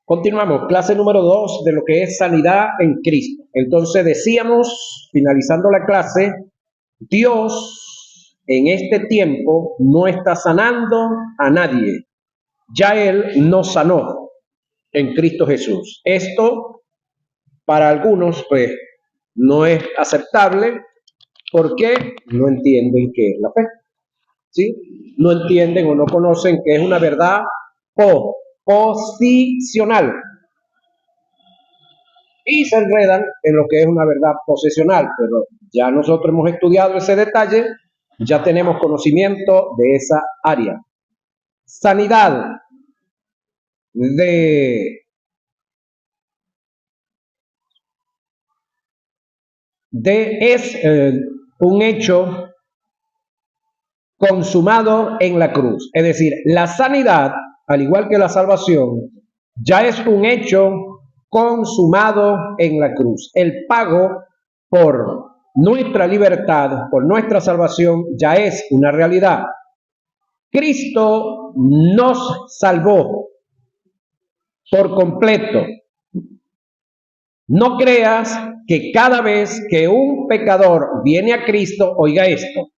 Continuamos, clase número 2 de lo que es sanidad en Cristo. Entonces decíamos, finalizando la clase, Dios en este tiempo no está sanando a nadie. Ya Él nos sanó en Cristo Jesús. Esto para algunos pues no es aceptable porque no entienden qué es la fe. ¿Sí? No entienden o no conocen que es una verdad posicional. Y se enredan en lo que es una verdad posesional, pero ya nosotros hemos estudiado ese detalle, ya tenemos conocimiento de esa área. Sanidad es un hecho consumado en la cruz. Es decir, la sanidad, al igual que la salvación, ya es un hecho consumado en la cruz. El pago por nuestra libertad, por nuestra salvación, ya es una realidad. Cristo nos salvó por completo. No creas que cada vez que un pecador viene a Cristo, oiga esto,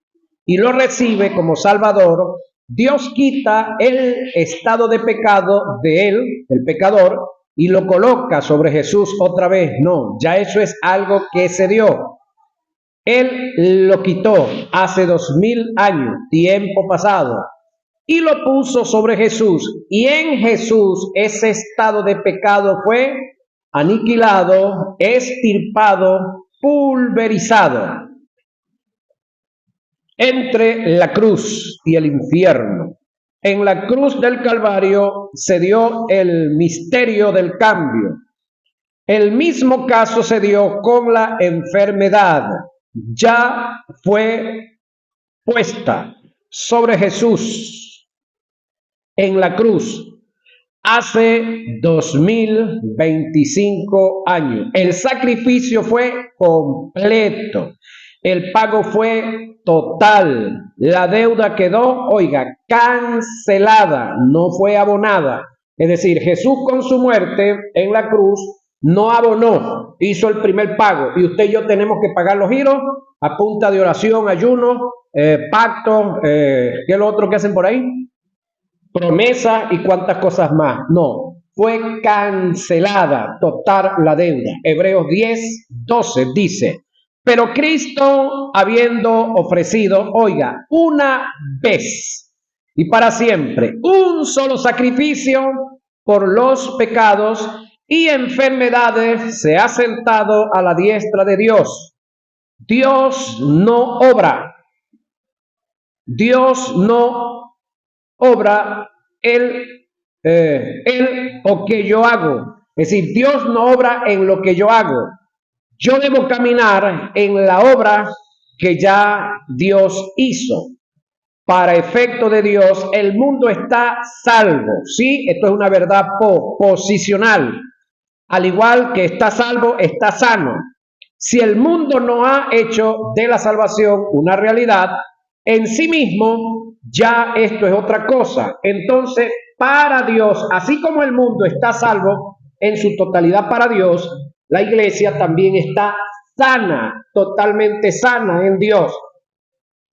y lo recibe como Salvador, Dios quita el estado de pecado de él, el pecador, y lo coloca sobre Jesús otra vez. No, ya eso es algo que se dio. Él lo quitó hace 2000 años, tiempo pasado, y lo puso sobre Jesús. Y en Jesús ese estado de pecado fue aniquilado, extirpado, pulverizado. Entre la cruz y el infierno. En la cruz del Calvario se dio el misterio del cambio. El mismo caso se dio con la enfermedad. Ya fue puesta sobre Jesús en la cruz hace 2025 años. El sacrificio fue completo. El pago fue total. La deuda quedó, oiga, cancelada, no fue abonada. Es decir, Jesús con su muerte en la cruz no abonó, hizo el primer pago. Y usted y yo tenemos que pagar los giros a punta de oración, ayuno, pacto, ¿qué es lo otro que hacen por ahí? Promesa y cuántas cosas más. No, fue cancelada total la deuda. Hebreos 10:12 dice, pero Cristo habiendo ofrecido, oiga, una vez y para siempre, un solo sacrificio por los pecados y enfermedades, se ha sentado a la diestra de Dios. Dios no obra. Dios no obra él o que yo hago. Es decir, Dios no obra en lo que yo hago. Yo debo caminar en la obra que ya Dios hizo. Para efecto de Dios, el mundo está salvo. ¿Sí? Esto es una verdad posicional. Al igual que está salvo, está sano. Si el mundo no ha hecho de la salvación una realidad, en sí mismo, ya esto es otra cosa. Entonces, para Dios, así como el mundo está salvo en su totalidad para Dios, la iglesia también está sana, totalmente sana en Dios.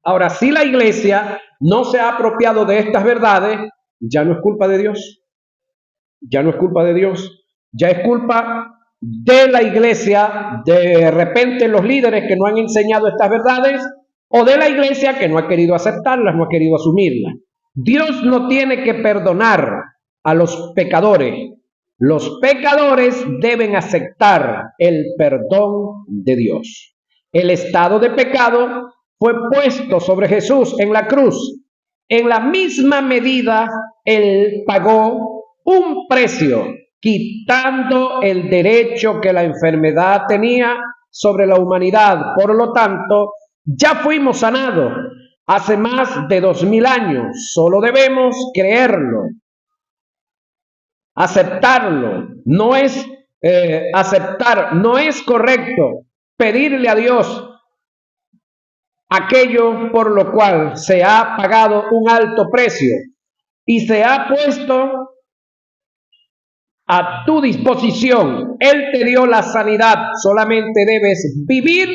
Ahora, si la iglesia no se ha apropiado de estas verdades, ya no es culpa de Dios. Ya no es culpa de Dios. Ya es culpa de la iglesia, de repente los líderes que no han enseñado estas verdades, o de la iglesia que no ha querido aceptarlas, no ha querido asumirlas. Dios no tiene que perdonar a los pecadores. Los pecadores deben aceptar el perdón de Dios. El estado de pecado fue puesto sobre Jesús en la cruz. En la misma medida, Él pagó un precio, quitando el derecho que la enfermedad tenía sobre la humanidad. Por lo tanto, ya fuimos sanados hace más de 2000 años. Solo debemos creerlo, aceptarlo. No es aceptar, no es correcto pedirle a Dios aquello por lo cual se ha pagado un alto precio y se ha puesto a tu disposición. Él te dio la sanidad, solamente debes vivir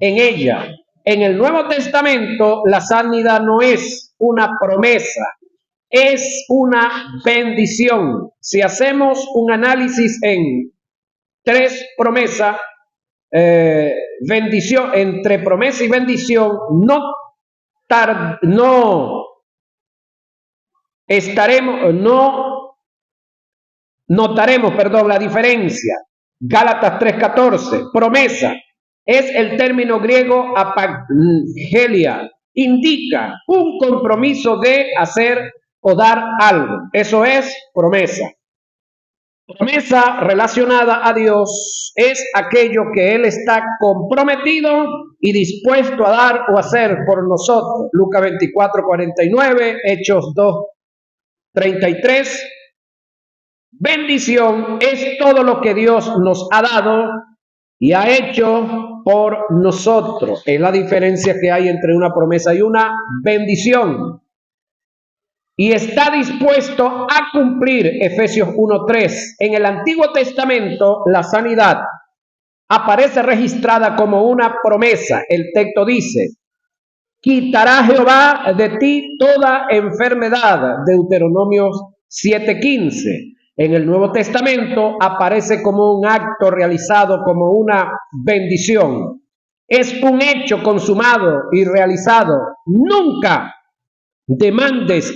en ella. En el Nuevo Testamento, la sanidad no es una promesa, es una bendición. Si hacemos un análisis en tres promesas, bendición, entre promesa y bendición, no notaremos, la diferencia. Gálatas 3:14, promesa, es el término griego apagelia, indica un compromiso de hacer o dar algo. Eso es promesa. Promesa relacionada a Dios es aquello que Él está comprometido y dispuesto a dar o hacer por nosotros. Lucas 24:49, Hechos 2:33. Bendición es todo lo que Dios nos ha dado y ha hecho por nosotros. Es la diferencia que hay entre una promesa y una bendición. Y está dispuesto a cumplir, Efesios 1:3. En el Antiguo Testamento, la sanidad aparece registrada como una promesa. El texto dice: quitará Jehová de ti toda enfermedad, Deuteronomio 7:15. En el Nuevo Testamento aparece como un acto realizado, como una bendición. Es un hecho consumado y realizado. Nunca demandes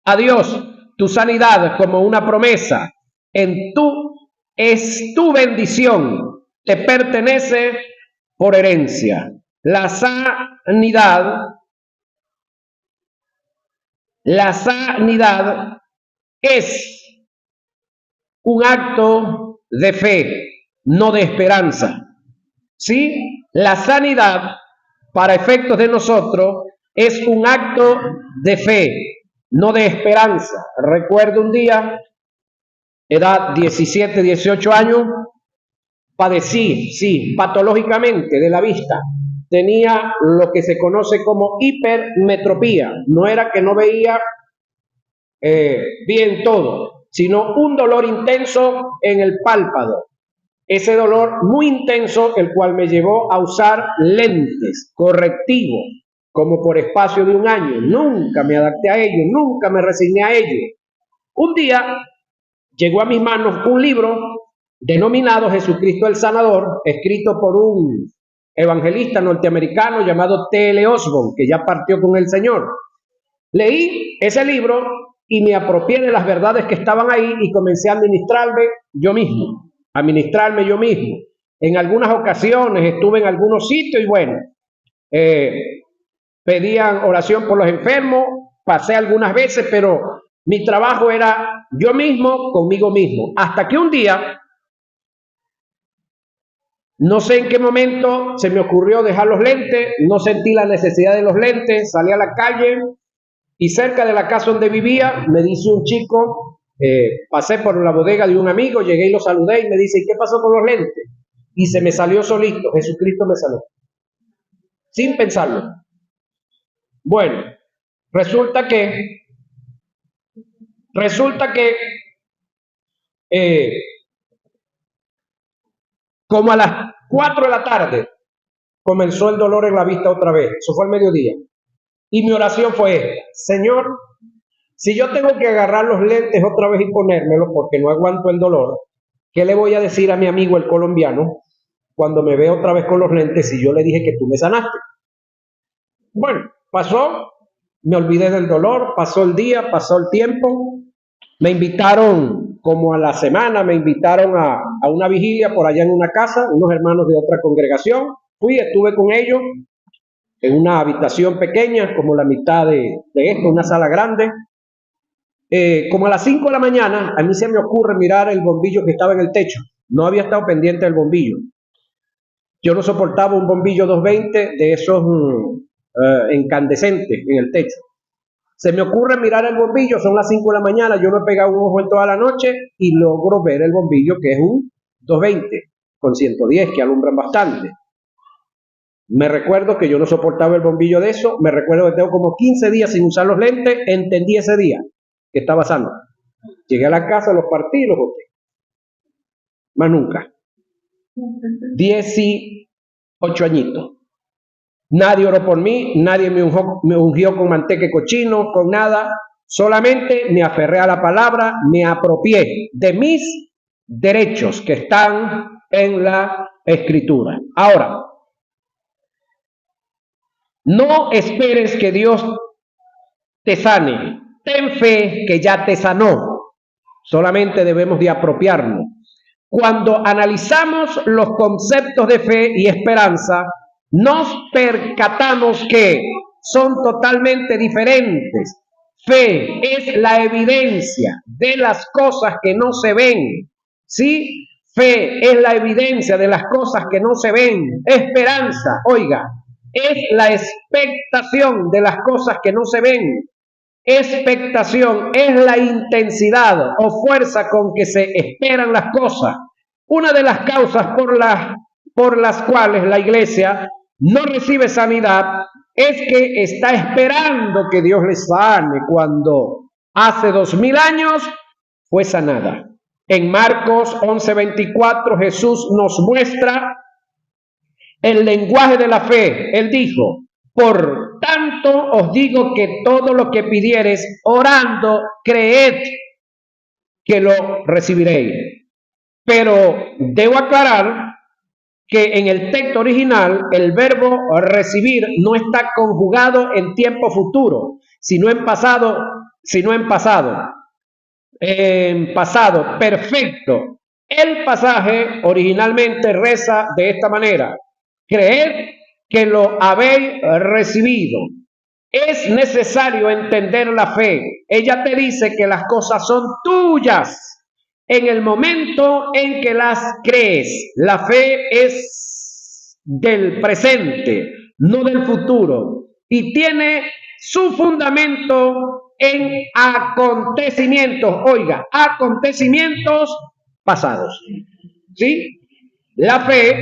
a Dios tu sanidad como una promesa. Es tu bendición, te pertenece por herencia. La sanidad es un acto de fe, no de esperanza. ¿Sí? La sanidad, para efectos de nosotros, es un acto de fe, no de esperanza. Recuerdo un día, edad 17, 18 años, padecí, sí, patológicamente de la vista. Tenía lo que se conoce como hipermetropía. No era que no veía bien todo, sino un dolor intenso en el párpado. Ese dolor muy intenso, el cual me llevó a usar lentes correctivos, como por espacio de un año. Nunca me adapté a ello, nunca me resigné a ello. Un día llegó a mis manos un libro denominado Jesucristo el Sanador, escrito por un evangelista norteamericano llamado T.L. Osborne, que ya partió con el Señor. Leí ese libro y me apropié de las verdades que estaban ahí y comencé a ministrarme yo mismo. En algunas ocasiones estuve en algunos sitios y bueno, pedían oración por los enfermos, pasé algunas veces, pero mi trabajo era yo mismo, conmigo mismo. Hasta que un día, no sé en qué momento, se me ocurrió dejar los lentes, no sentí la necesidad de los lentes, salí a la calle y cerca de la casa donde vivía me dice un chico, pasé por la bodega de un amigo, llegué y lo saludé y me dice: ¿y qué pasó con los lentes? Y se me salió solito, Jesucristo me sanó, sin pensarlo. Bueno, resulta que como a las 4 de la tarde comenzó el dolor en la vista otra vez. Eso fue al mediodía. Y mi oración fue esta: Señor, si yo tengo que agarrar los lentes otra vez y ponérmelos porque no aguanto el dolor, ¿qué le voy a decir a mi amigo el colombiano cuando me vea otra vez con los lentes si yo le dije que tú me sanaste? Bueno, pasó, me olvidé del dolor, pasó el día, pasó el tiempo. Me invitaron, como a la semana, me invitaron a una vigilia por allá en una casa, unos hermanos de otra congregación. Fui, estuve con ellos en una habitación pequeña, como la mitad de esto, una sala grande. Como a las 5 de la mañana, a mí se me ocurre mirar el bombillo que estaba en el techo. No había estado pendiente del bombillo. Yo no soportaba un bombillo 220 de esos incandescentes en el techo. Se me ocurre mirar el bombillo, son las 5 de la mañana, yo no he pegado un ojo en toda la noche y logro ver el bombillo, que es un 220 con 110, que alumbran bastante. Me recuerdo que yo no soportaba el bombillo de eso, me recuerdo que tengo como 15 días sin usar los lentes, entendí ese día que estaba sano. Llegué a la casa, los partí y los boté. Más nunca. 18 añitos. Nadie oró por mí, nadie me ungió con manteca y cochino, con nada. Solamente me aferré a la palabra, me apropié de mis derechos que están en la Escritura. Ahora, no esperes que Dios te sane. Ten fe que ya te sanó. Solamente debemos de apropiarnos. Cuando analizamos los conceptos de fe y esperanza, nos percatamos que son totalmente diferentes. Fe es la evidencia de las cosas que no se ven. ¿Sí? Fe es la evidencia de las cosas que no se ven. Esperanza, oiga, es la expectación de las cosas que no se ven. Expectación es la intensidad o fuerza con que se esperan las cosas. Una de las causas por las cuales la iglesia no recibe sanidad es que está esperando que Dios les sane cuando hace 2000 años fue sanada. En Marcos 11:24 Jesús nos muestra el lenguaje de la fe. Él dijo: por tanto os digo que todo lo que pidiereis orando, creed que lo recibiréis. Pero debo aclarar que en el texto original el verbo recibir no está conjugado en tiempo futuro, sino en pasado, en pasado perfecto. El pasaje originalmente reza de esta manera: creed que lo habéis recibido. Es necesario entender la fe. Ella te dice que las cosas son tuyas en el momento en que las crees. La fe es del presente, no del futuro, y tiene su fundamento en acontecimientos, oiga, acontecimientos pasados. ¿Sí? La fe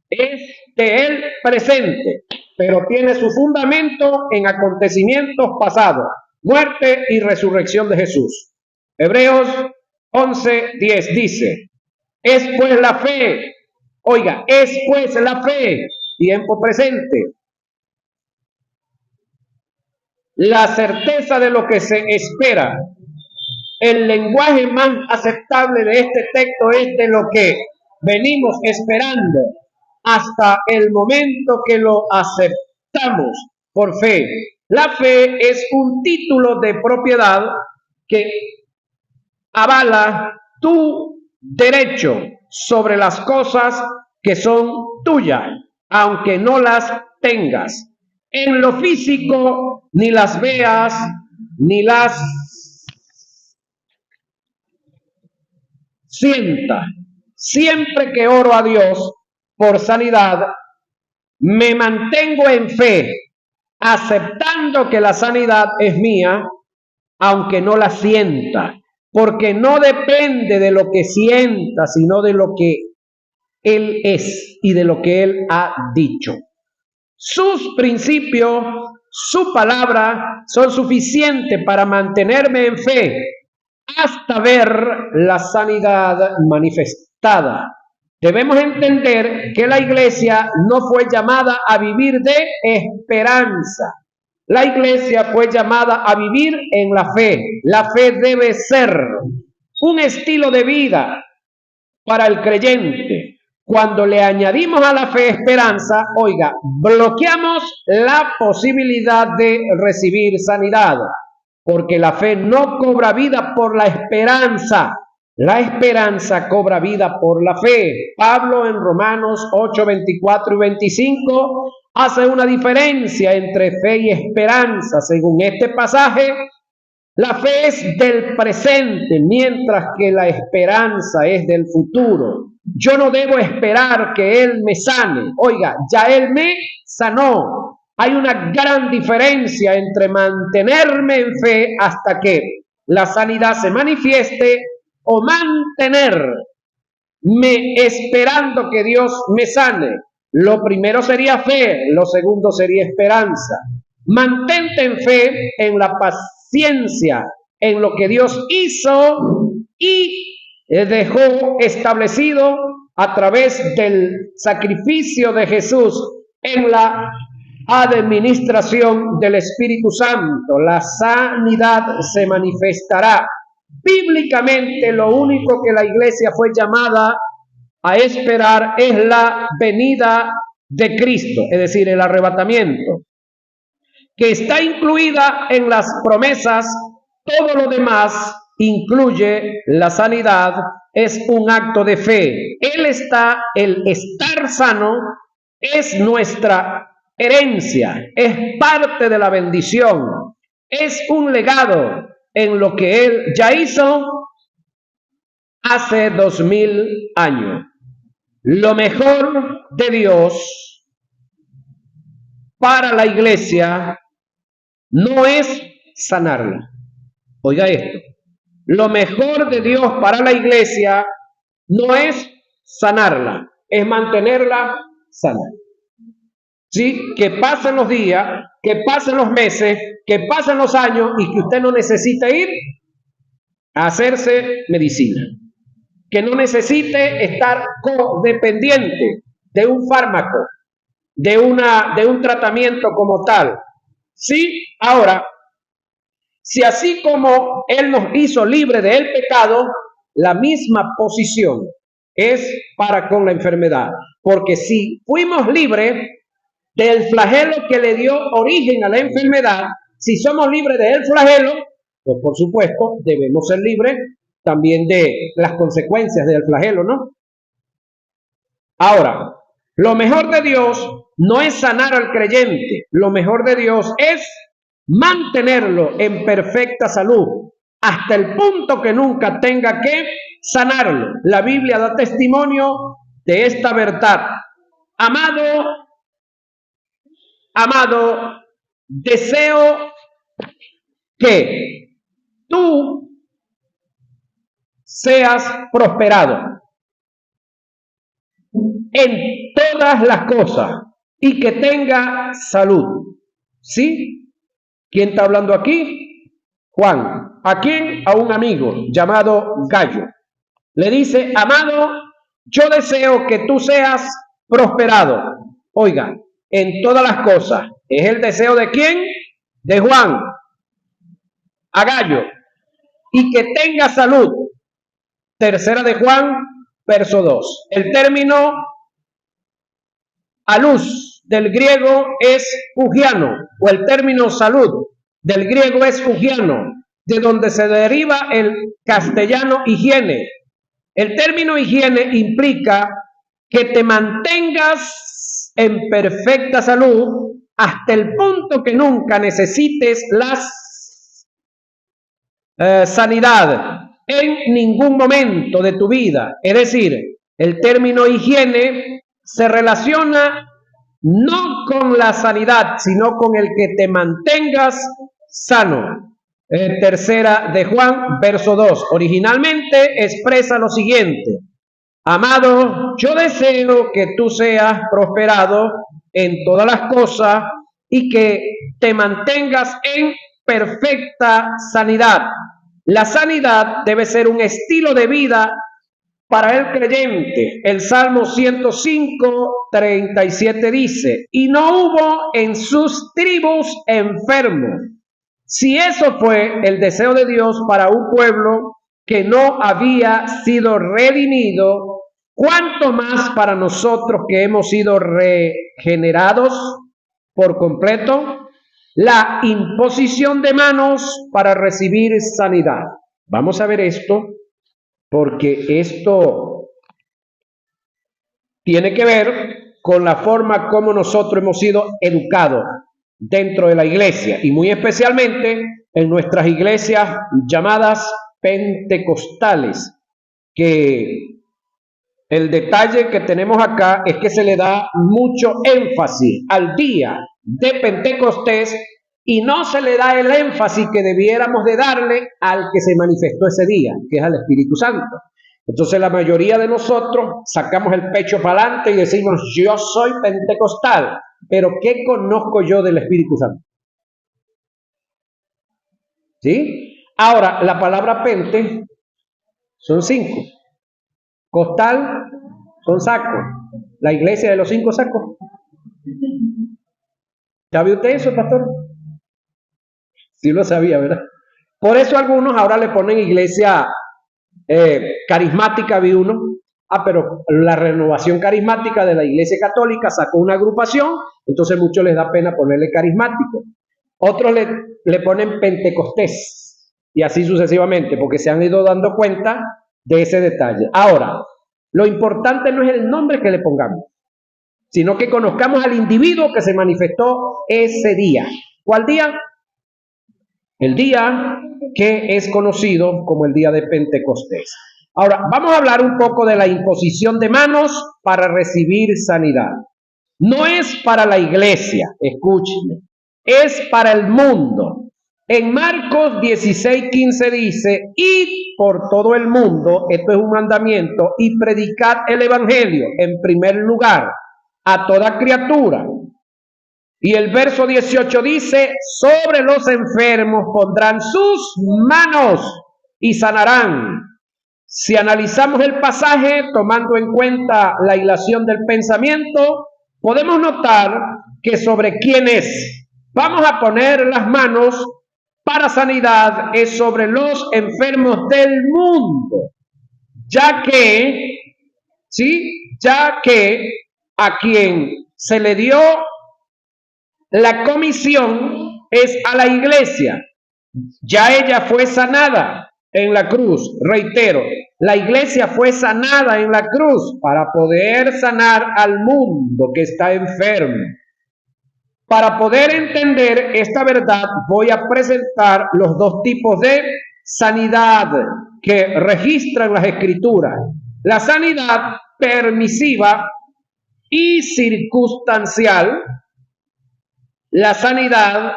es del presente, pero tiene su fundamento en acontecimientos pasados, muerte y resurrección de Jesús. Hebreos 11:10 dice: es pues la fe, oiga, es pues la fe, tiempo presente, la certeza de lo que se espera. El lenguaje más aceptable de este texto es de lo que venimos esperando hasta el momento que lo aceptamos por fe. La fe es un título de propiedad que avala tu derecho sobre las cosas que son tuyas, aunque no las tengas en lo físico, ni las veas, ni las sienta. Siempre que oro a Dios por sanidad, me mantengo en fe, aceptando que la sanidad es mía, aunque no la sienta, porque no depende de lo que sienta, sino de lo que Él es y de lo que Él ha dicho. Sus principios, su palabra, son suficientes para mantenerme en fe hasta ver la sanidad manifestada. Debemos entender que la iglesia no fue llamada a vivir de esperanza. La iglesia fue llamada a vivir en la fe. La fe debe ser un estilo de vida para el creyente. Cuando le añadimos a la fe esperanza, oiga, bloqueamos la posibilidad de recibir sanidad, porque la fe no cobra vida por la esperanza. La esperanza cobra vida por la fe. Pablo en Romanos 8, 24 y 25 hace una diferencia entre fe y esperanza. Según este pasaje, la fe es del presente, mientras que la esperanza es del futuro. Yo no debo esperar que Él me sane. Oiga, ya Él me sanó. Hay una gran diferencia entre mantenerme en fe hasta que la sanidad se manifieste o mantenerme esperando que Dios me sane. Lo primero sería fe, lo segundo sería esperanza. Mantente en fe en la paciencia, en lo que Dios hizo y dejó establecido a través del sacrificio de Jesús en la administración del Espíritu Santo. La sanidad se manifestará. Bíblicamente, lo único que la iglesia fue llamada a esperar es la venida de Cristo, es decir, el arrebatamiento, que está incluida en las promesas. Todo lo demás incluye la sanidad, es un acto de fe. El estar sano es nuestra herencia, es parte de la bendición, es un legado en lo que Él ya hizo hace 2000 años. Lo mejor de Dios para la iglesia no es sanarla. Oiga esto. Lo mejor de Dios para la iglesia no es sanarla, es mantenerla sana. ¿Sí? Que pasen los días, que pasen los meses, que pasen los años y que usted no necesite ir a hacerse medicina. Que no necesite estar codependiente de un fármaco, de un tratamiento como tal. Sí, ahora, si así como Él nos hizo libre del pecado, la misma posición es para con la enfermedad. Porque si fuimos libres del flagelo que le dio origen a la enfermedad, si somos libres del flagelo, pues por supuesto debemos ser libres también de las consecuencias del flagelo, ¿no? Ahora, lo mejor de Dios no es sanar al creyente, lo mejor de Dios es mantenerlo en perfecta salud, hasta el punto que nunca tenga que sanarlo. La Biblia da testimonio de esta verdad. Amado, deseo que tú seas prosperado en todas las cosas y que tenga salud. ¿Sí? ¿Quién está hablando aquí? Juan. ¿A quién? A un amigo llamado Gallo. Le dice, amado, yo deseo que tú seas prosperado. Oiga, en todas las cosas. ¿Es el deseo de quién? De Juan. A Gallo. Y que tenga salud. Tercera de Juan, verso 2. El término aluz del griego es ugiano, o el término salud del griego es ugiano, de donde se deriva el castellano higiene. El término higiene implica que te mantengas en perfecta salud hasta el punto que nunca necesites la sanidad en ningún momento de tu vida. Es decir, el término higiene se relaciona no con la sanidad, sino con el que te mantengas sano. Tercera de Juan, verso 2. Originalmente expresa lo siguiente: amado, yo deseo que tú seas prosperado en todas las cosas y que te mantengas en perfecta sanidad. La sanidad debe ser un estilo de vida para el creyente. El Salmo 105, 37 dice, y no hubo en sus tribus enfermos. Si eso fue el deseo de Dios para un pueblo que no había sido redimido, ¿cuánto más para nosotros que hemos sido regenerados por completo? La imposición de manos para recibir sanidad. Vamos a ver esto, porque esto tiene que ver con la forma como nosotros hemos sido educados dentro de la iglesia, y muy especialmente en nuestras iglesias llamadas pentecostales, que el detalle que tenemos acá es que se le da mucho énfasis al día de Pentecostés y no se le da el énfasis que debiéramos de darle al que se manifestó ese día, que es al Espíritu Santo. Entonces la mayoría de nosotros sacamos el pecho para adelante y decimos, yo soy pentecostal, pero ¿qué conozco yo del Espíritu Santo? ¿Sí? Ahora, la palabra pente son 5. Costal son sacos. La iglesia de los 5 sacos. ¿Sabe usted eso, pastor? Sí lo sabía, ¿verdad? Por eso algunos ahora le ponen iglesia carismática, vi uno. Pero la renovación carismática de la iglesia católica sacó una agrupación, entonces muchos les da pena ponerle carismático. Otros le ponen pentecostés y así sucesivamente, porque se han ido dando cuenta de ese detalle. Ahora, lo importante no es el nombre que le pongamos, sino que conozcamos al individuo que se manifestó ese día. ¿Cuál día? El día que es conocido como el día de Pentecostés. Ahora, vamos a hablar un poco de la imposición de manos para recibir sanidad. No es para la iglesia, escúchenme, es para el mundo. En Marcos 16:15 dice, id por todo el mundo, esto es un mandamiento, y predicad el evangelio en primer lugar a toda criatura. Y el verso 18 dice, sobre los enfermos pondrán sus manos y sanarán. Si analizamos el pasaje tomando en cuenta la hilación del pensamiento, podemos notar que sobre quienes vamos a poner las manos para sanidad es sobre los enfermos del mundo, ya que a quien se le dio la comisión es a la iglesia. Ya ella fue sanada en la cruz. Reitero, la iglesia fue sanada en la cruz para poder sanar al mundo que está enfermo. Para poder entender esta verdad, voy a presentar los dos tipos de sanidad que registran las escrituras. La sanidad permisiva y circunstancial. La sanidad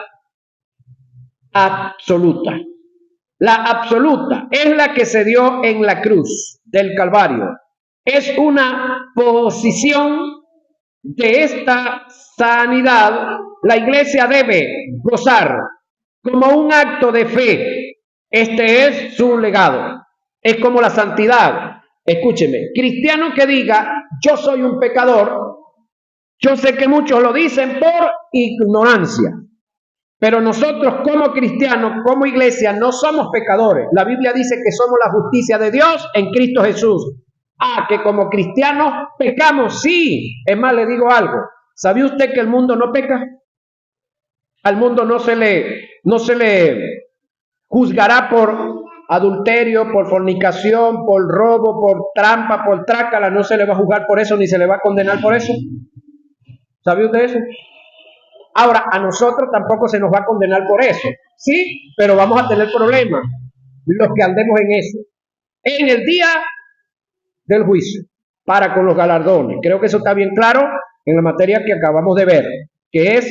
absoluta. La absoluta es la que se dio en la cruz del Calvario. Es una posición de esta sanidad. La iglesia debe gozar como un acto de fe. Este es su legado. Es como la santidad. Escúcheme, cristiano que diga, yo soy un pecador, yo sé que muchos lo dicen por ignorancia, pero nosotros como cristianos, como iglesia, no somos pecadores. La Biblia dice que somos la justicia de Dios en Cristo Jesús. Que como cristianos pecamos, sí. Es más, le digo algo. ¿Sabía usted que el mundo no peca? Al mundo no se le juzgará por adulterio, por fornicación, por robo, por trampa, por trácala. No se le va a juzgar por eso, ni se le va a condenar por eso. ¿Sabía usted eso? Ahora, a nosotros tampoco se nos va a condenar por eso, ¿sí? Pero vamos a tener problemas, los que andemos en eso. En el día del juicio, para con los galardones. Creo que eso está bien claro en la materia que acabamos de ver, que es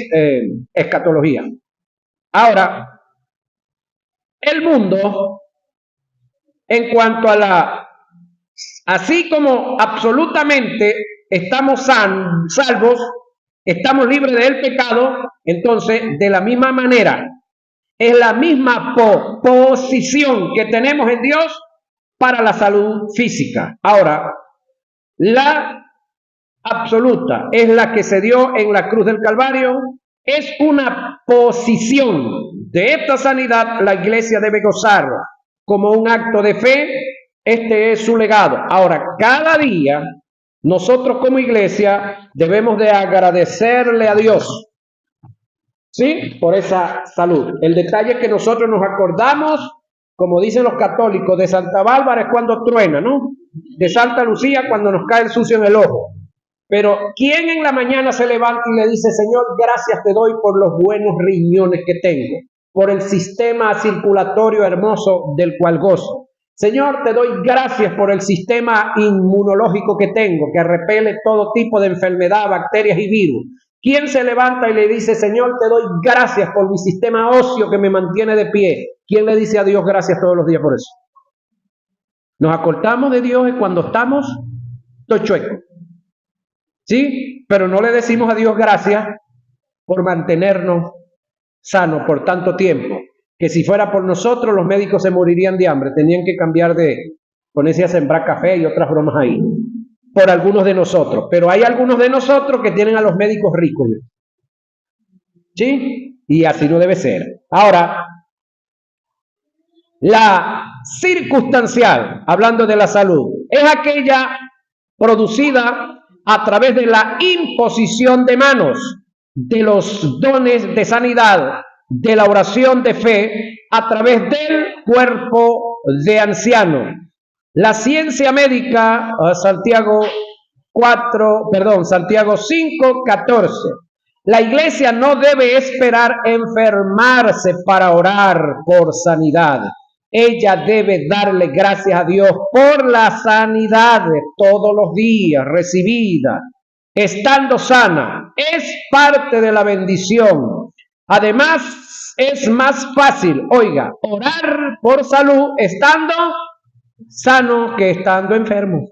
escatología. Ahora, el mundo, en cuanto a así como absolutamente estamos salvos, estamos libres del pecado, entonces de la misma manera es la misma posición que tenemos en Dios para la salud física. Ahora, la absoluta es la que se dio en la cruz del Calvario, es una posición. De esta sanidad la iglesia debe gozar como un acto de fe. Este es su legado. Ahora, cada día nosotros como iglesia debemos de agradecerle a Dios, ¿sí? Por esa salud. El detalle es que nosotros nos acordamos, como dicen los católicos, de Santa Bárbara es cuando truena, ¿no? De Santa Lucía cuando nos cae el sucio en el ojo. Pero ¿quién en la mañana se levanta y le dice, Señor, gracias te doy por los buenos riñones que tengo, por el sistema circulatorio hermoso del cual gozo? Señor, te doy gracias por el sistema inmunológico que tengo, que repele todo tipo de enfermedad, bacterias y virus. ¿Quién se levanta y le dice, Señor, te doy gracias por mi sistema óseo que me mantiene de pie? ¿Quién le dice a Dios gracias todos los días por eso? Nos acordamos de Dios cuando estamos tochuecos, ¿sí? Pero no le decimos a Dios gracias por mantenernos sanos por tanto tiempo. que si fuera por nosotros los médicos se morirían de hambre, tenían que cambiar de ponerse a sembrar café y otras bromas ahí, por algunos de nosotros, pero hay algunos de nosotros que tienen a los médicos ricos, ¿sí? Y así no debe ser. Ahora, la circunstancial, hablando de la salud, es aquella producida a través de la imposición de manos, de los dones de sanidad, de la oración de fe, a través del cuerpo de anciano. La ciencia médica, Santiago 5:14. La iglesia no debe esperar enfermarse para orar por sanidad. Ella debe darle gracias a Dios por la sanidad todos los días recibida, estando sana. Es parte de la bendición. Además, es más fácil, oiga, orar por salud estando sano que estando enfermo.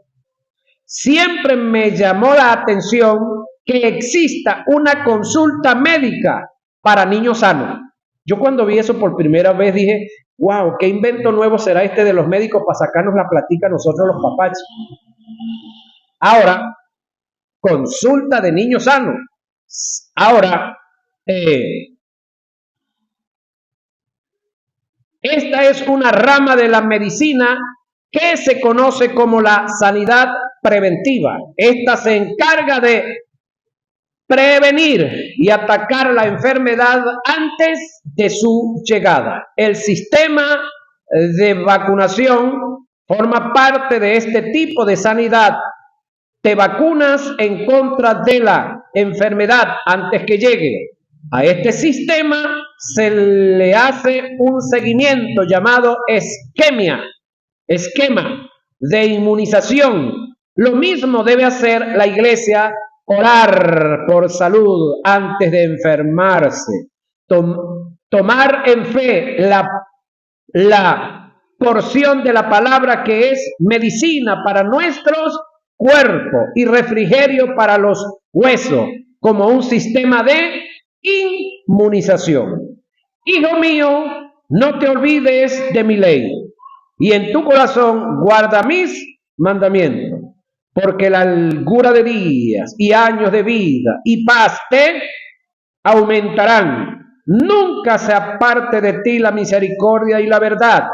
Siempre me llamó la atención que exista una consulta médica para niños sanos. Yo cuando vi eso por primera vez dije, wow, qué invento nuevo será este de los médicos para sacarnos la platica a nosotros los papás. Ahora, consulta de niños sanos. Ahora, esta es una rama de la medicina que se conoce como la sanidad preventiva. Esta se encarga de prevenir y atacar la enfermedad antes de su llegada. El sistema de vacunación forma parte de este tipo de sanidad. Te vacunas en contra de la enfermedad antes que llegue. A este sistema se le hace un seguimiento llamado esquema de inmunización. Lo mismo debe hacer la iglesia, orar por salud antes de enfermarse. Tomar en fe la porción de la palabra que es medicina para nuestros cuerpos y refrigerio para los huesos, como un sistema de inmunización. Hijo mío, no te olvides de mi ley, y en tu corazón guarda mis mandamientos, porque la largura de días y años de vida y paz te aumentarán. Nunca se aparte de ti la misericordia y la verdad.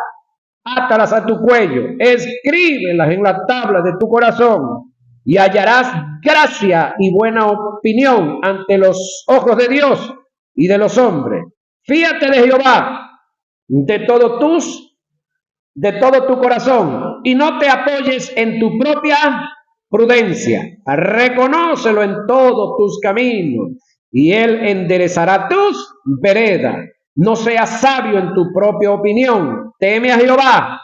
Átalas a tu cuello, escríbelas en la tabla de tu corazón, y hallarás gracia y buena opinión ante los ojos de Dios y de los hombres. Fíate de Jehová de todo tu corazón, y no te apoyes en tu propia prudencia. Reconócelo en todos tus caminos, y Él enderezará tus veredas. No seas sabio en tu propia opinión. Teme a Jehová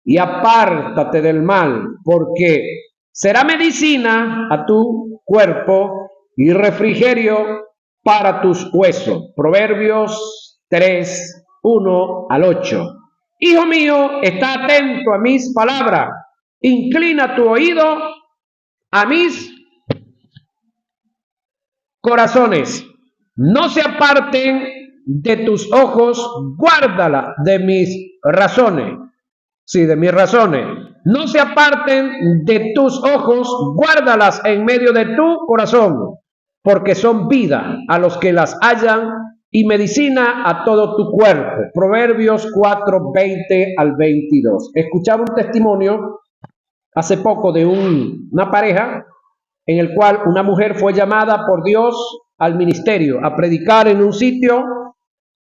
y apártate del mal, porque será medicina a tu cuerpo y refrigerio para tus huesos. Proverbios 3:1-8. Hijo mío, está atento a mis palabras. Inclina tu oído a mis corazones. No se aparten de tus ojos, guárdala de mis razones. Sí, de mis razones. No se aparten de tus ojos, guárdalas en medio de tu corazón, porque son vida a los que las hallan y medicina a todo tu cuerpo. Proverbios 4:20-22. Escuchaba un testimonio hace poco de una pareja en el cual una mujer fue llamada por Dios al ministerio a predicar en un sitio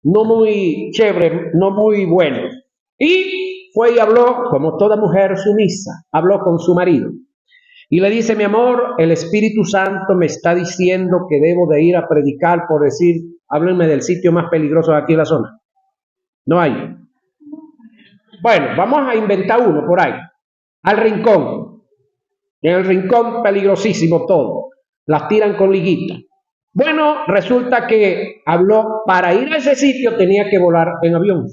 no muy chévere, no muy bueno. Y fue y habló, como toda mujer sumisa, habló con su marido. Y le dice, mi amor, el Espíritu Santo me está diciendo que debo de ir a predicar, por decir, háblenme del sitio más peligroso de aquí en la zona. No hay. Bueno, vamos a inventar uno por ahí. Al Rincón. En el Rincón peligrosísimo todo. Las tiran con liguita. Bueno, resulta que habló, para ir a ese sitio tenía que volar en avión.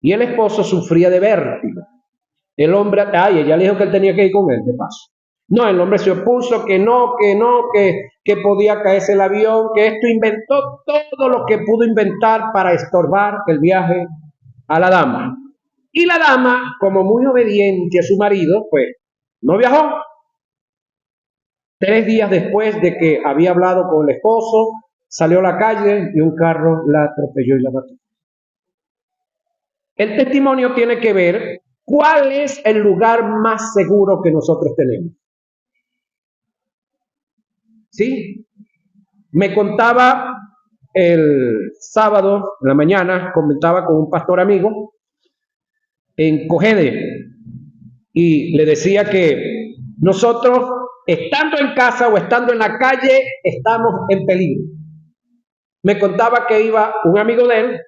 Y el esposo sufría de vértigo. El hombre, ella le dijo que él tenía que ir con él, de paso. No, el hombre se opuso, que podía caerse el avión, que esto inventó todo lo que pudo inventar para estorbar el viaje a la dama. Y la dama, como muy obediente a su marido, pues no viajó. 3 días después de que había hablado con el esposo, salió a la calle y un carro la atropelló y la mató. El testimonio tiene que ver cuál es el lugar más seguro que nosotros tenemos. ¿Sí? Me contaba el sábado en la mañana, comentaba con un pastor amigo en Cogede y le decía que nosotros, estando en casa o estando en la calle, estamos en peligro. Me contaba que iba un amigo de él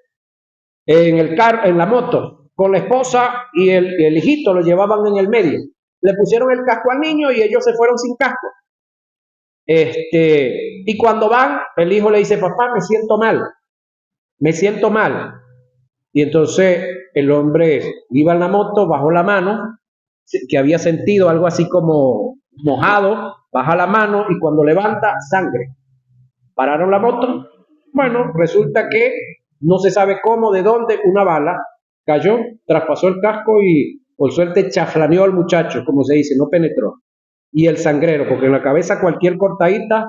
en el carro, en la moto, con la esposa y el hijito, lo llevaban en el medio. Le pusieron el casco al niño y ellos se fueron sin casco. Y cuando van, el hijo le dice, papá, me siento mal. Y entonces el hombre iba en la moto, bajó la mano, que había sentido algo así como mojado, baja la mano y cuando levanta, sangre. Pararon la moto. Bueno, resulta que no se sabe cómo, de dónde, una bala cayó, traspasó el casco y por suerte chaflaneó al muchacho, como se dice, no penetró. Y el sangrero, porque en la cabeza cualquier cortadita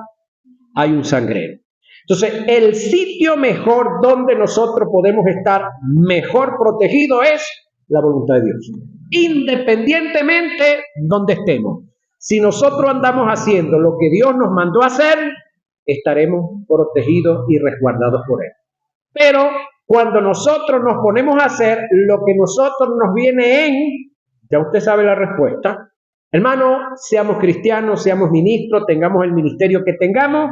hay un sangrero. Entonces, el sitio mejor donde nosotros podemos estar mejor protegidos es la voluntad de Dios. Independientemente donde estemos. Si nosotros andamos haciendo lo que Dios nos mandó a hacer, estaremos protegidos y resguardados por Él. Pero cuando nosotros nos ponemos a hacer lo que nosotros nos viene en, ya usted sabe la respuesta. Hermano, seamos cristianos, seamos ministros, tengamos el ministerio que tengamos,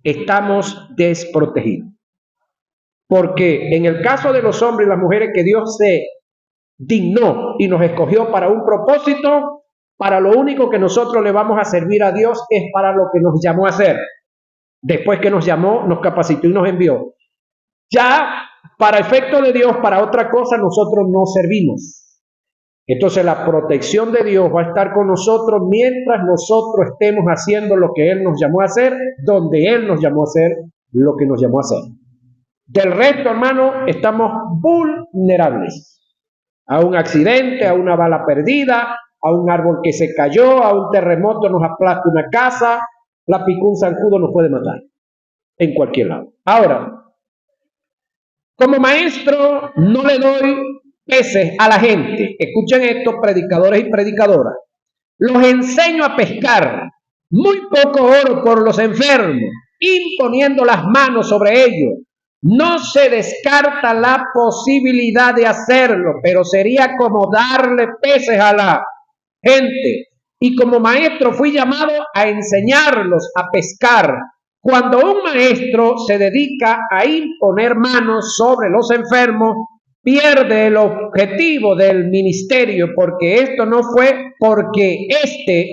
estamos desprotegidos. Porque en el caso de los hombres y las mujeres que Dios se dignó y nos escogió para un propósito, para lo único que nosotros le vamos a servir a Dios es para lo que nos llamó a hacer. Después que nos llamó, nos capacitó y nos envió. Ya para efecto de Dios, para otra cosa, nosotros no servimos. Entonces la protección de Dios va a estar con nosotros mientras nosotros estemos haciendo lo que Él nos llamó a hacer, donde Él nos llamó a hacer lo que nos llamó a hacer. Del resto, hermano, estamos vulnerables a un accidente, a una bala perdida, a un árbol que se cayó, a un terremoto nos aplasta una casa, la picó un zancudo nos puede matar en cualquier lado. Ahora, como maestro no le doy peces a la gente. Escuchen esto, predicadores y predicadoras. Los enseño a pescar muy poco oro por los enfermos, imponiendo las manos sobre ellos. No se descarta la posibilidad de hacerlo, pero sería como darle peces a la gente. Y como maestro fui llamado a enseñarlos a pescar. Cuando un maestro se dedica a imponer manos sobre los enfermos, pierde el objetivo del ministerio, porque esto no fue, porque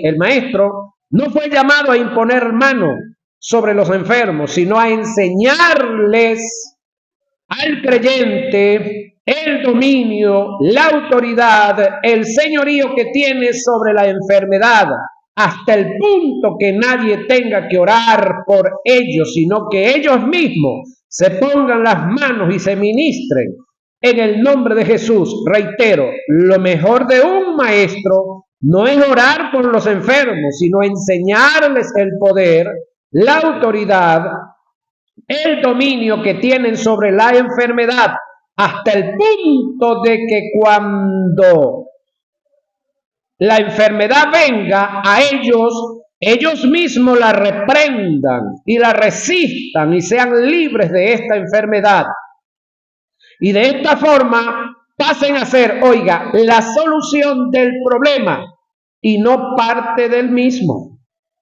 el maestro, no fue llamado a imponer manos sobre los enfermos, sino a enseñarles al creyente el dominio, la autoridad, el señorío que tiene sobre la enfermedad, hasta el punto que nadie tenga que orar por ellos, sino que ellos mismos se pongan las manos y se ministren en el nombre de Jesús. Reitero, lo mejor de un maestro no es orar por los enfermos, sino enseñarles el poder, la autoridad, el dominio que tienen sobre la enfermedad, hasta el punto de que cuando la enfermedad venga a ellos mismos la reprendan y la resistan y sean libres de esta enfermedad. Y de esta forma pasen a ser, oiga, la solución del problema y no parte del mismo.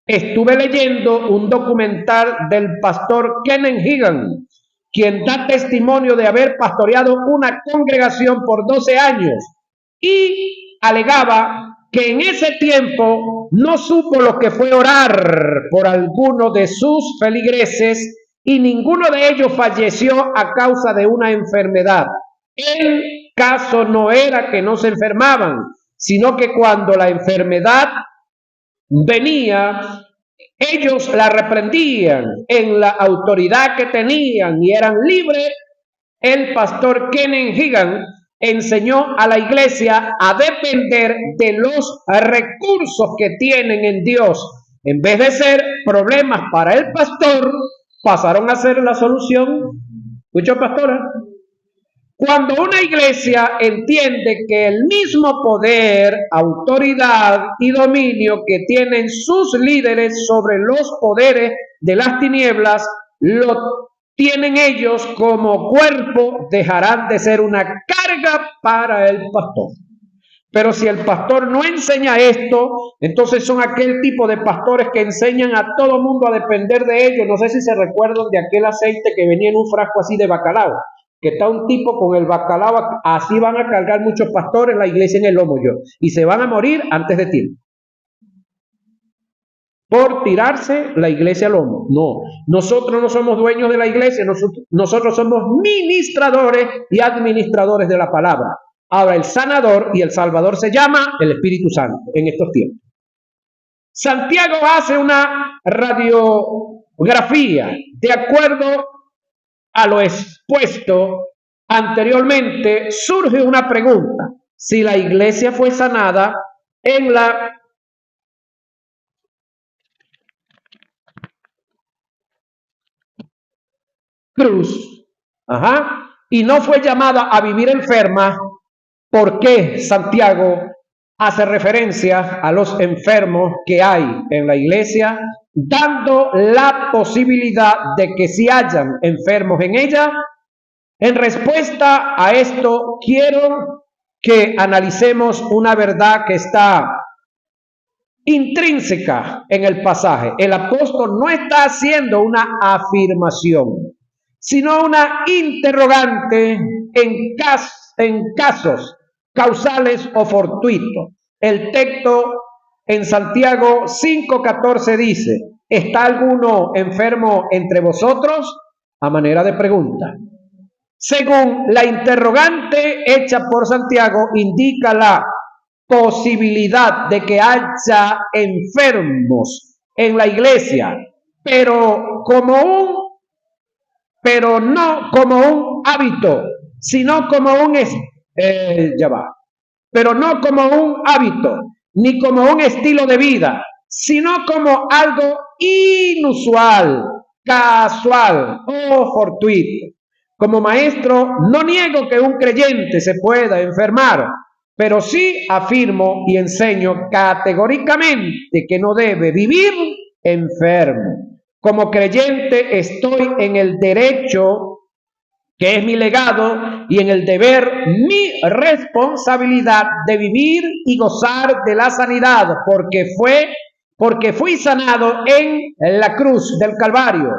Estuve leyendo un documental del pastor Kenneth Hagin, quien da testimonio de haber pastoreado una congregación por 12 años y alegaba que en ese tiempo no supo lo que fue orar por alguno de sus feligreses y ninguno de ellos falleció a causa de una enfermedad. El caso no era que no se enfermaban, sino que cuando la enfermedad venía, ellos la reprendían en la autoridad que tenían y eran libres el pastor Kenneth Hagin enseñó a la iglesia a depender de los recursos que tienen en Dios. En vez de ser problemas para el pastor, pasaron a ser la solución. ¿Escuchó, pastora? Cuando una iglesia entiende que el mismo poder, autoridad y dominio que tienen sus líderes sobre los poderes de las tinieblas, lo tienen ellos como cuerpo, dejarán de ser una carga para el pastor. Pero si el pastor no enseña esto, entonces son aquel tipo de pastores que enseñan a todo mundo a depender de ellos. No sé si se recuerdan de aquel aceite que venía en un frasco así de bacalao, que está un tipo con el bacalao, así van a cargar muchos pastores la iglesia en el lomo yo, y se van a morir antes de tiempo por tirarse la iglesia al lomo. No, nosotros no somos dueños de la iglesia, nosotros somos ministradores y administradores de la palabra. Ahora el sanador y el salvador se llama el Espíritu Santo en estos tiempos. Santiago hace una radiografía de acuerdo a lo expuesto anteriormente. Surge una pregunta: si la iglesia fue sanada en la cruz, y no fue llamada a vivir enferma, ¿por qué Santiago hace referencia a los enfermos que hay en la iglesia, dando la posibilidad de que si hayan enfermos en ella? En respuesta a esto, quiero que analicemos una verdad que está intrínseca en el pasaje. El apóstol no está haciendo una afirmación, sino una interrogante en casos causales o fortuitos. El texto en Santiago 5:14 dice: ¿está alguno enfermo entre vosotros? A manera de pregunta. Según la interrogante hecha por Santiago, indica la posibilidad de que haya enfermos en la iglesia, pero no como un hábito, sino como pero no como un hábito, ni como un estilo de vida, sino como algo inusual, casual o fortuito. Como maestro, no niego que un creyente se pueda enfermar, pero sí afirmo y enseño categóricamente que no debe vivir enfermo. Como creyente estoy en el derecho, que es mi legado, y en el deber, mi responsabilidad de vivir y gozar de la sanidad, porque fui sanado en la cruz del Calvario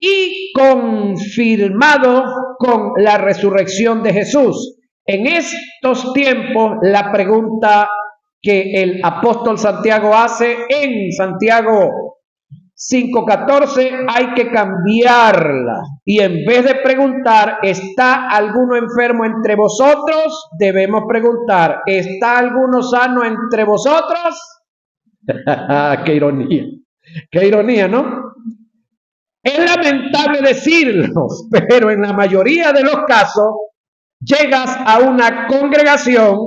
y confirmado con la resurrección de Jesús. En estos tiempos, la pregunta que el apóstol Santiago hace en Santiago 5:14 hay que cambiarla, y en vez de preguntar ¿está alguno enfermo entre vosotros?, debemos preguntar ¿está alguno sano entre vosotros? Qué ironía, ¿no? Es lamentable decirlo, pero en la mayoría de los casos llegas a una congregación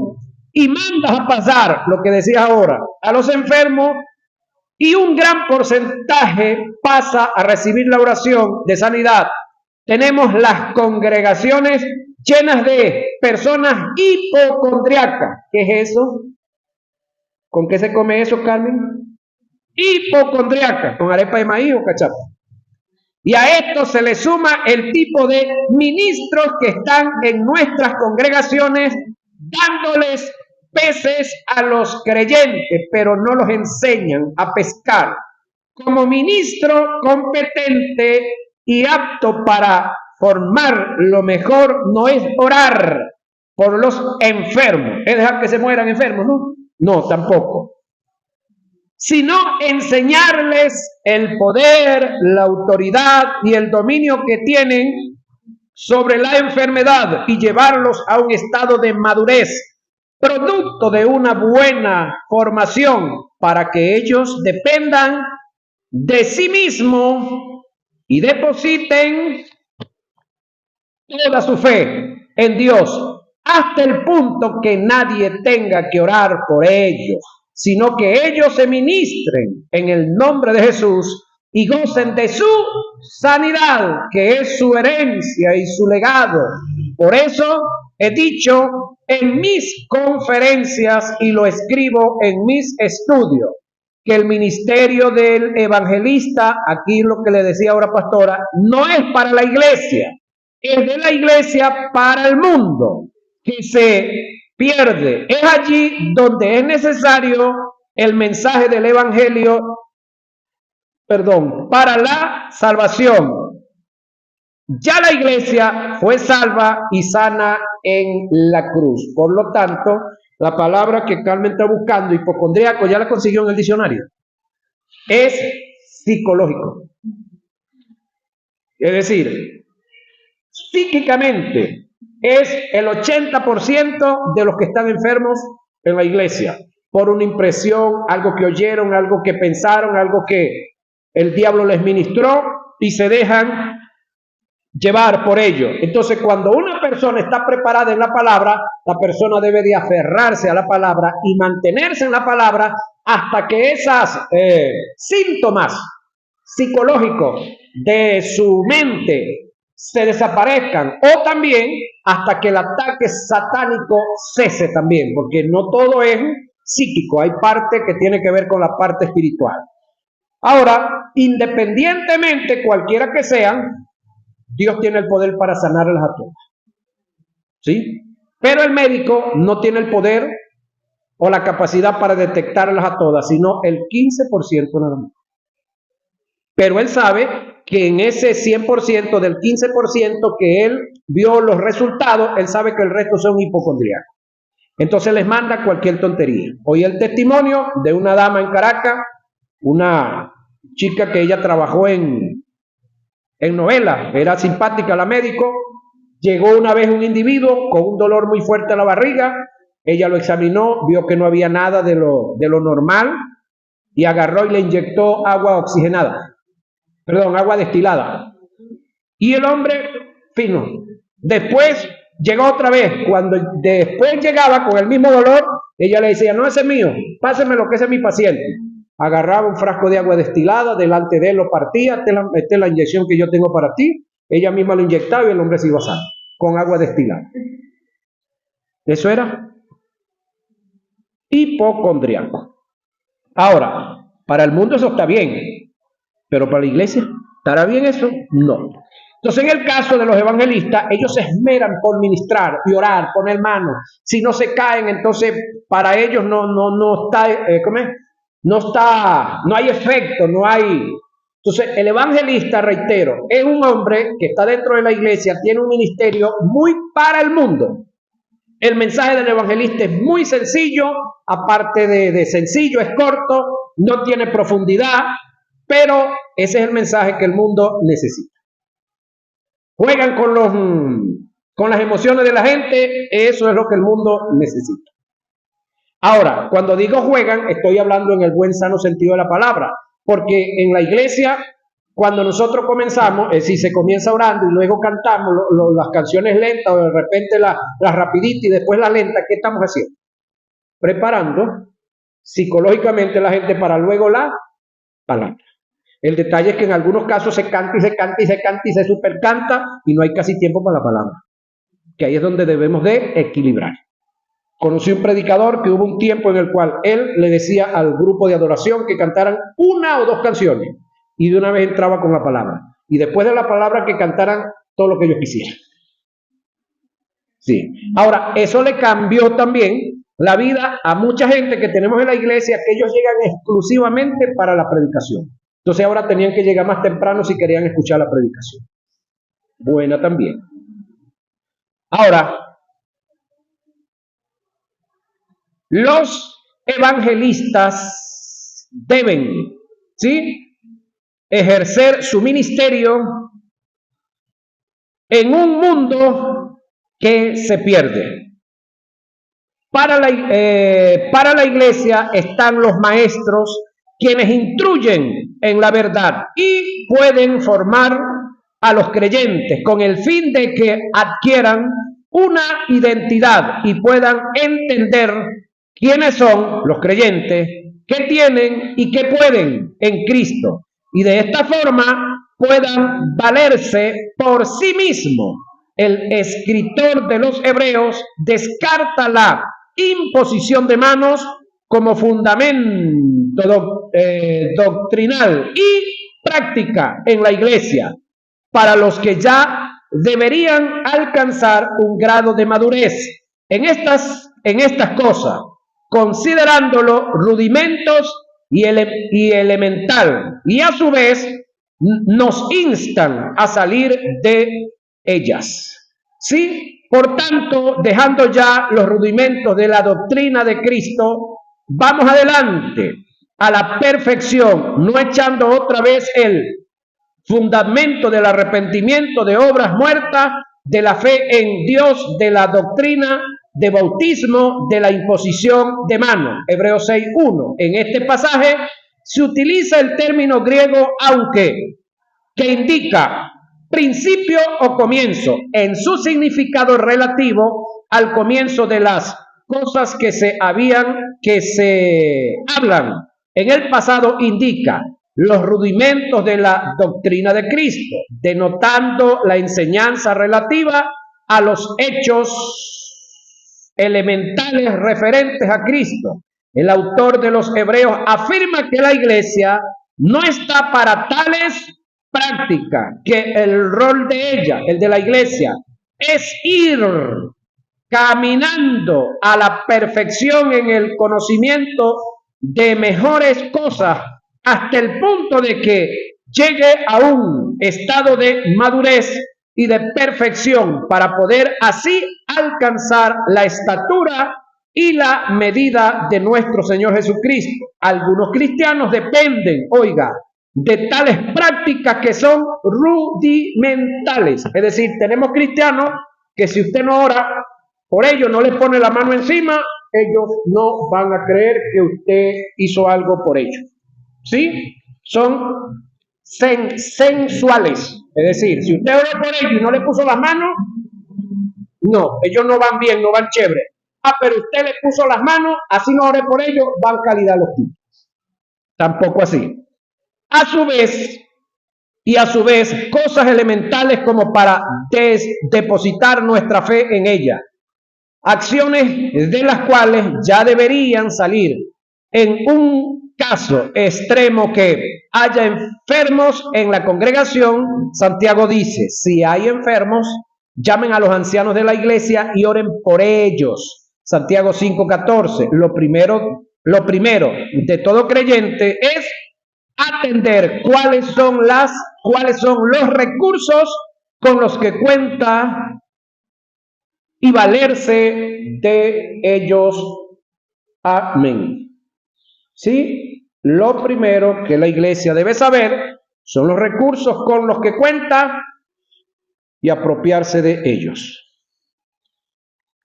y mandas a pasar, lo que decías ahora, a los enfermos, y un gran porcentaje pasa a recibir la oración de sanidad. Tenemos las congregaciones llenas de personas hipocondriacas. ¿Qué es eso? ¿Con qué se come eso, Carmen? Hipocondriaca, con arepa de maíz o cachapa. Y a esto se le suma el tipo de ministros que están en nuestras congregaciones dándoles peces a los creyentes, pero no los enseñan a pescar. Como ministro competente y apto para formar, lo mejor no es orar por los enfermos, es dejar que se mueran enfermos, ¿no? No, tampoco. Sino enseñarles el poder, la autoridad y el dominio que tienen sobre la enfermedad y llevarlos a un estado de madurez, producto de una buena formación, para que ellos dependan de sí mismos y depositen toda su fe en Dios, hasta el punto que nadie tenga que orar por ellos, sino que ellos se ministren en el nombre de Jesús y gocen de su sanidad, que es su herencia y su legado. Por eso he dicho en mis conferencias y lo escribo en mis estudios, que el ministerio del evangelista, aquí lo que le decía ahora pastora, no es para la iglesia, es de la iglesia para el mundo, que se pierde. Es allí donde es necesario el mensaje del evangelio, para la salvación. Ya la iglesia fue salva y sana en la cruz. Por lo tanto, la palabra que Carmen está buscando, hipocondríaco, ya la consiguió en el diccionario. Es psicológico. Es decir, psíquicamente es el 80% de los que están enfermos en la iglesia, por una impresión, algo que oyeron, algo que pensaron, algo que el diablo les ministró y se dejan llevar por ello. Entonces, cuando una persona está preparada en la palabra, la persona debe de aferrarse a la palabra y mantenerse en la palabra hasta que esos síntomas psicológicos de su mente se desaparezcan, o también hasta que el ataque satánico cese también, porque no todo es psíquico, hay parte que tiene que ver con la parte espiritual. Ahora, independientemente cualquiera que sean, Dios tiene el poder para sanarlas a todas, ¿sí? Pero el médico no tiene el poder o la capacidad para detectarlas a todas, sino el 15% nada más. Pero él sabe que en ese 100% del 15% que él vio los resultados, él sabe que el resto son hipocondríacos. Entonces les manda cualquier tontería. Oí el testimonio de una dama en Caracas, una chica que ella trabajó en novela, era simpática la médico. Llegó una vez un individuo con un dolor muy fuerte en la barriga, ella lo examinó, vio que no había nada de lo normal y agarró y le inyectó agua destilada. Y el hombre fino. Después llegó otra vez, cuando después llegaba con el mismo dolor, ella le decía, no, ese es mío, páseme lo que ese es mi paciente. Agarraba un frasco de agua destilada, delante de él lo partía, esta es la inyección que yo tengo para ti, ella misma lo inyectaba y el hombre se iba sano, con agua destilada. Eso era hipocondriaco. Ahora, para el mundo eso está bien, pero para la iglesia, ¿estará bien eso? No. Entonces, en el caso de los evangelistas, ellos se esmeran por ministrar y orar, poner manos. Si no se caen, entonces para ellos no está, no hay efecto, no hay. Entonces, el evangelista, reitero, es un hombre que está dentro de la iglesia, tiene un ministerio muy para el mundo. El mensaje del evangelista es muy sencillo, aparte de sencillo, es corto, no tiene profundidad, pero ese es el mensaje que el mundo necesita. Juegan con las emociones de la gente, eso es lo que el mundo necesita. Ahora, cuando digo juegan, estoy hablando en el buen sano sentido de la palabra, porque en la iglesia, cuando nosotros comenzamos, si se comienza orando y luego cantamos las canciones lentas o de repente las rapiditas y después las lentas, ¿qué estamos haciendo? Preparando psicológicamente la gente para luego la palabra. El detalle es que en algunos casos se canta y se canta y se canta y se supercanta y no hay casi tiempo para la palabra, que ahí es donde debemos de equilibrar. Conocí un predicador que hubo un tiempo en el cual él le decía al grupo de adoración que cantaran una o dos canciones y de una vez entraba con la palabra. Y después de la palabra que cantaran todo lo que ellos quisieran. Sí. Ahora, eso le cambió también la vida a mucha gente que tenemos en la iglesia, que ellos llegan exclusivamente para la predicación. Entonces ahora tenían que llegar más temprano si querían escuchar la predicación. Buena también. Ahora, los evangelistas deben, ¿sí?, ejercer su ministerio en un mundo que se pierde. Para la iglesia están los maestros, quienes instruyen en la verdad y pueden formar a los creyentes con el fin de que adquieran una identidad y puedan entender quiénes son los creyentes, qué tienen y qué pueden en Cristo. Y de esta forma puedan valerse por sí mismo. El escritor de los Hebreos descarta la imposición de manos como fundamento doctrinal y práctica en la iglesia para los que ya deberían alcanzar un grado de madurez en estas cosas, considerándolo rudimentos y elemental, y a su vez nos instan a salir de ellas. ¿Sí? Por tanto, dejando ya los rudimentos de la doctrina de Cristo, vamos adelante a la perfección, no echando otra vez el fundamento del arrepentimiento de obras muertas, de la fe en Dios, de la doctrina de bautismo, de la imposición de manos. Hebreos 6:1. En este pasaje se utiliza el término griego aunque, que indica principio o comienzo, en su significado relativo al comienzo de las cosas que se hablan en el pasado, indica los rudimentos de la doctrina de Cristo, denotando la enseñanza relativa a los hechos elementales referentes a Cristo. El autor de los Hebreos afirma que la iglesia no está para tales prácticas, que el rol de ella, el de la iglesia, es ir caminando a la perfección en el conocimiento de mejores cosas hasta el punto de que llegue a un estado de madurez y de perfección para poder así alcanzar la estatura y la medida de nuestro Señor Jesucristo. Algunos cristianos dependen, oiga, de tales prácticas que son rudimentales. Es decir, tenemos cristianos que si usted no ora por ellos, no les pone la mano encima, ellos no van a creer que usted hizo algo por ellos. ¿Sí? Son sensuales. Es decir, si usted oró por ellos y no le puso las manos, no, ellos no van bien, no van chévere. Pero usted le puso las manos, así no oré por ellos, van calidad los tipos. Tampoco así. A su vez, cosas elementales como para depositar nuestra fe en ella. Acciones de las cuales ya deberían salir. En un caso extremo que haya enfermos en la congregación, Santiago dice, si hay enfermos, llamen a los ancianos de la iglesia y oren por ellos. Santiago 5:14. Lo primero de todo creyente es atender cuáles son los recursos con los que cuenta y valerse de ellos. Amén. ¿Sí? Lo primero que la iglesia debe saber son los recursos con los que cuenta y apropiarse de ellos.